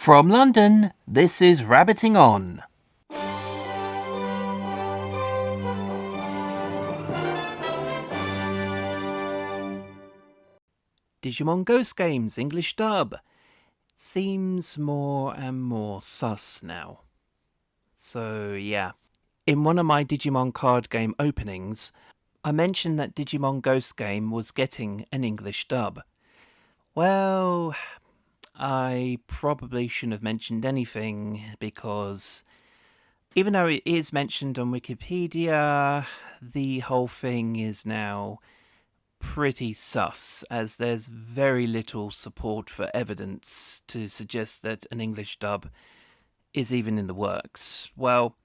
From London, this is Rabbiting On. Digimon Ghost Games English dub seems more and more sus now. So yeah, in one of my Digimon card game openings, I mentioned that Digimon Ghost Game was getting an English dub. Well, I probably shouldn't have mentioned anything because even though it is mentioned on Wikipedia, the whole thing is now pretty sus, as there's very little support for evidence to suggest that an English dub is even in the works. Well,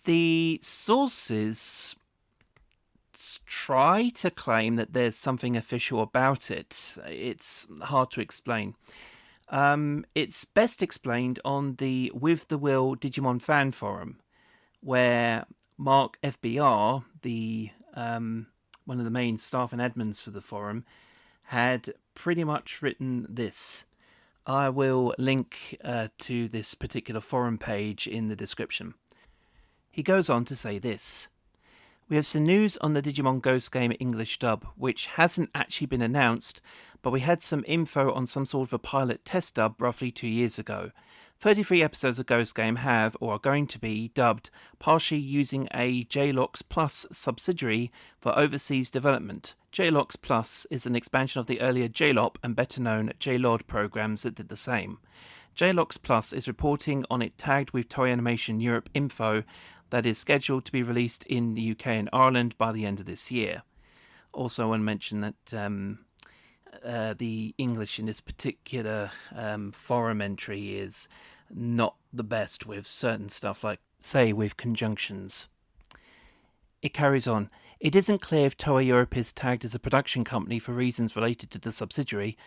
the sources try to claim that there's something official about it. It's hard to explain. It's best explained on the With the Will Digimon fan forum, where Mark FBR, the one of the main staff and admins for the forum, had pretty much written this. I will link to this particular forum page in the description. He goes on to say this. We have some news on the Digimon Ghost Game English dub, which hasn't actually been announced, but we had some info on some sort of a pilot test dub roughly 2 years ago. 33 episodes of Ghost Game have, or are going to be, dubbed, partially using a JLox Plus subsidiary for overseas development. JLox Plus is an expansion of the earlier JLOP and better known JLOD programs that did the same. JLox Plus is reporting on it tagged with Toei Animation Europe info that is scheduled to be released in the UK and Ireland by the end of this year. Also, I want to mention that the English in this particular forum entry is not the best with certain stuff, like, say, with conjunctions. It carries on. It isn't clear if Toei Europe is tagged as a production company for reasons related to the subsidiary.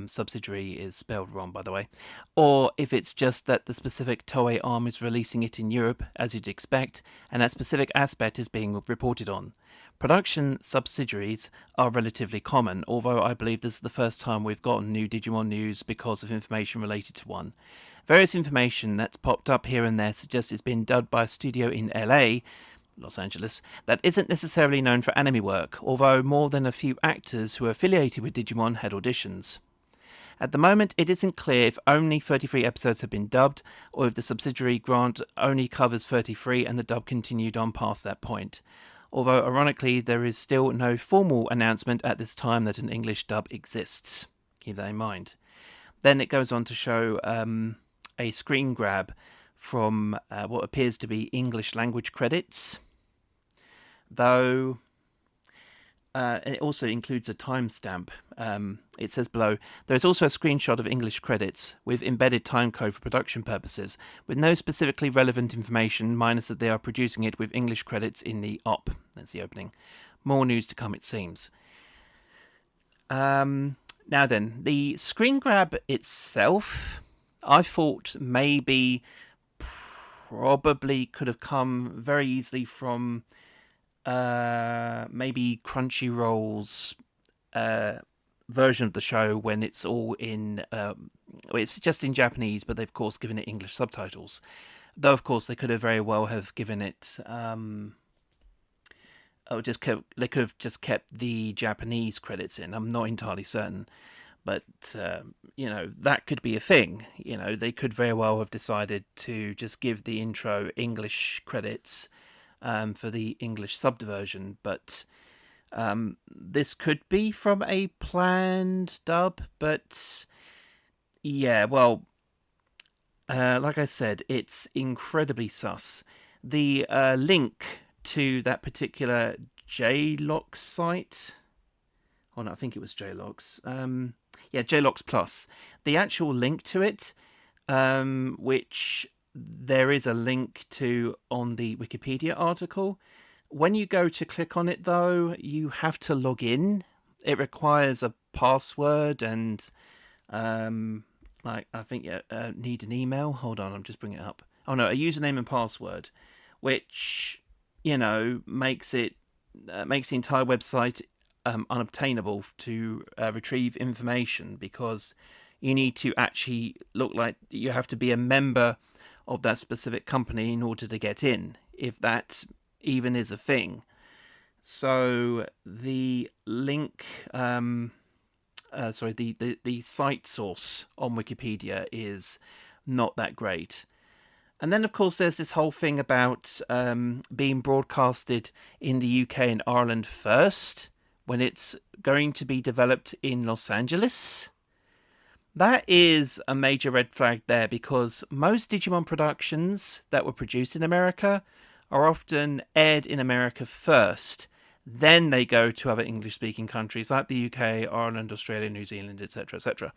Subsidiary is spelled wrong, by the way. Or if it's just that the specific Toei arm is releasing it in Europe, as you'd expect, and that specific aspect is being reported on. Production subsidiaries are relatively common, although I believe this is the first time we've gotten new Digimon news because of information related to one. Various information that's popped up here and there suggests it's been dubbed by a studio in LA, Los Angeles, that isn't necessarily known for anime work, although more than a few actors who are affiliated with Digimon had auditions. At the moment, it isn't clear if only 33 episodes have been dubbed, or if the subsidiary grant only covers 33 and the dub continued on past that point. Although, ironically, there is still no formal announcement at this time that an English dub exists. Keep that in mind. Then it goes on to show a screen grab from what appears to be English language credits, though it also includes a timestamp. It says below, there is also a screenshot of English credits with embedded timecode for production purposes, with no specifically relevant information, minus that they are producing it with English credits in the op. That's the opening. More news to come, it seems. Now then, the screen grab itself, I thought maybe probably could have come very easily from maybe Crunchyroll's version of the show when it's all in it's just in Japanese, but they've of course given it English subtitles, though of course they could have very well have given it they could have just kept the Japanese credits in. I'm not entirely certain, but that could be a thing. They could very well have decided to just give the intro English credits for the English subbed version, but this could be from a planned dub. But yeah, well, like I said, it's incredibly sus. The link to that particular JLox site, oh no, I think it was JLox, JLox Plus, the actual link to it, which there is a link to on the Wikipedia article. When you go to click on it, though, you have to log in. It requires a password and I think you need an email. Hold on, I'm just bringing it up. Oh no, a username and password, which makes the entire website unobtainable to retrieve information, because You need to actually look like you have to be a member of that specific company in order to get in, if that even is a thing. So the link, the site source on Wikipedia is not that great. And then, of course, there's this whole thing about being broadcasted in the UK and Ireland first, when it's going to be developed in Los Angeles. That is a major red flag there, because most Digimon productions that were produced in America are often aired in America first. Then they go to other English-speaking countries like the UK, Ireland, Australia, New Zealand, etc., etc.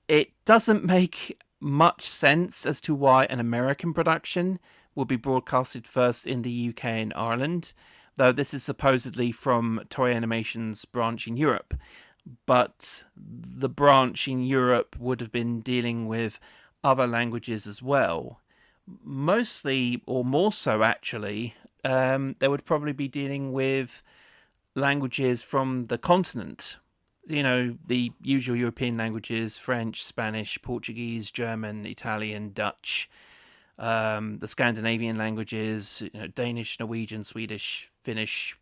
It doesn't make much sense as to why an American production will be broadcasted first in the UK and Ireland, though this is supposedly from Toei Animation's branch in Europe. But the branch in Europe would have been dealing with other languages as well. Mostly, or more so actually, they would probably be dealing with languages from the continent. You know, the usual European languages: French, Spanish, Portuguese, German, Italian, Dutch, the Scandinavian languages, Danish, Norwegian, Swedish, Finnish,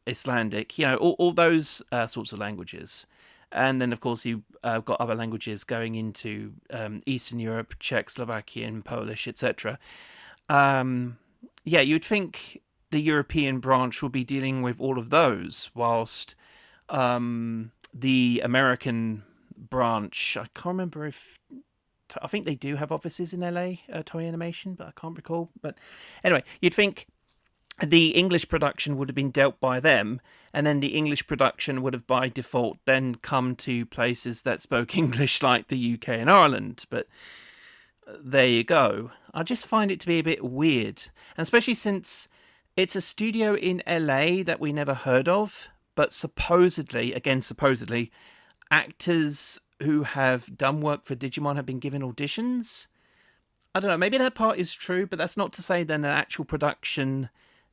Icelandic, all those sorts of languages. And then, of course, you've got other languages going into Eastern Europe: Czechoslovakian, Polish, etc. You'd think the European branch will be dealing with all of those, whilst the American branch, I can't remember if, I think they do have offices in LA, Toei Animation, but I can't recall. But anyway, you'd think the English production would have been dealt by them, and then the English production would have by default then come to places that spoke English like the UK and Ireland. But there you go. I just find it to be a bit weird, and especially since it's a studio in LA that we never heard of, but supposedly, actors who have done work for Digimon have been given auditions. I don't know, maybe that part is true, but that's not to say that an actual production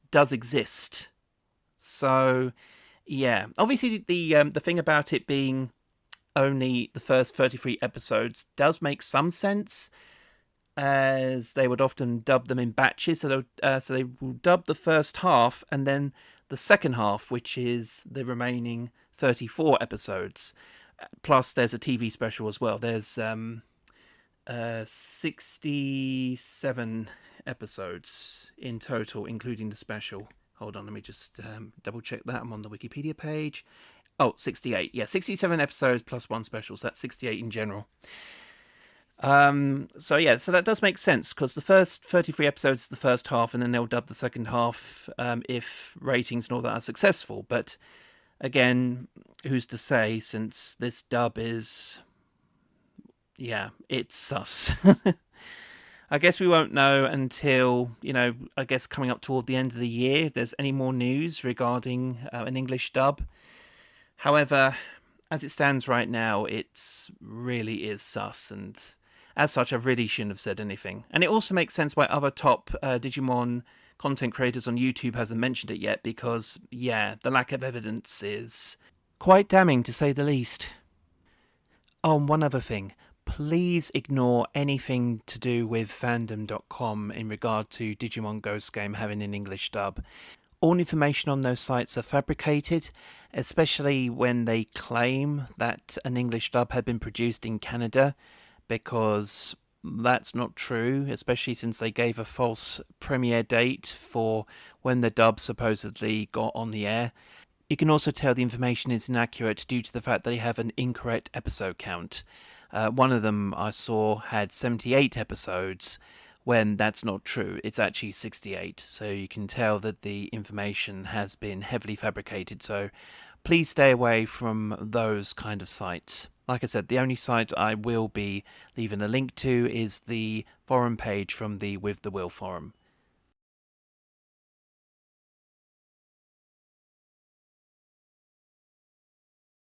does exist. So, yeah. Obviously, the thing about it being only the first 33 episodes does make some sense, as they would often dub them in batches. So they will dub the first half and then the second half, which is the remaining 34 episodes. Plus, there's a TV special as well. There's 67 episodes in total, including the special. Hold on, let me just double check that. I'm on the Wikipedia page. Oh, 68. Yeah, 67 episodes plus one special, so that's 68 in general. So that does make sense, because the first 33 episodes is the first half, and then they'll dub the second half if ratings and all that are successful. But again, who's to say, since this dub is, it's sus. I guess we won't know until, I guess coming up toward the end of the year, if there's any more news regarding an English dub. However, as it stands right now, it really is sus, and as such, I really shouldn't have said anything. And it also makes sense why other top Digimon content creators on YouTube hasn't mentioned it yet, because, the lack of evidence is quite damning, to say the least. Oh, and one other thing. Please ignore anything to do with fandom.com in regard to Digimon Ghost Game having an English dub. All information on those sites are fabricated, especially when they claim that an English dub had been produced in Canada, because that's not true, especially since they gave a false premiere date for when the dub supposedly got on the air. You can also tell the information is inaccurate due to the fact that they have an incorrect episode count. One of them I saw had 78 episodes, when that's not true. It's actually 68. So you can tell that the information has been heavily fabricated. So please stay away from those kind of sites. Like I said, the only site I will be leaving a link to is the forum page from the With the Will forum.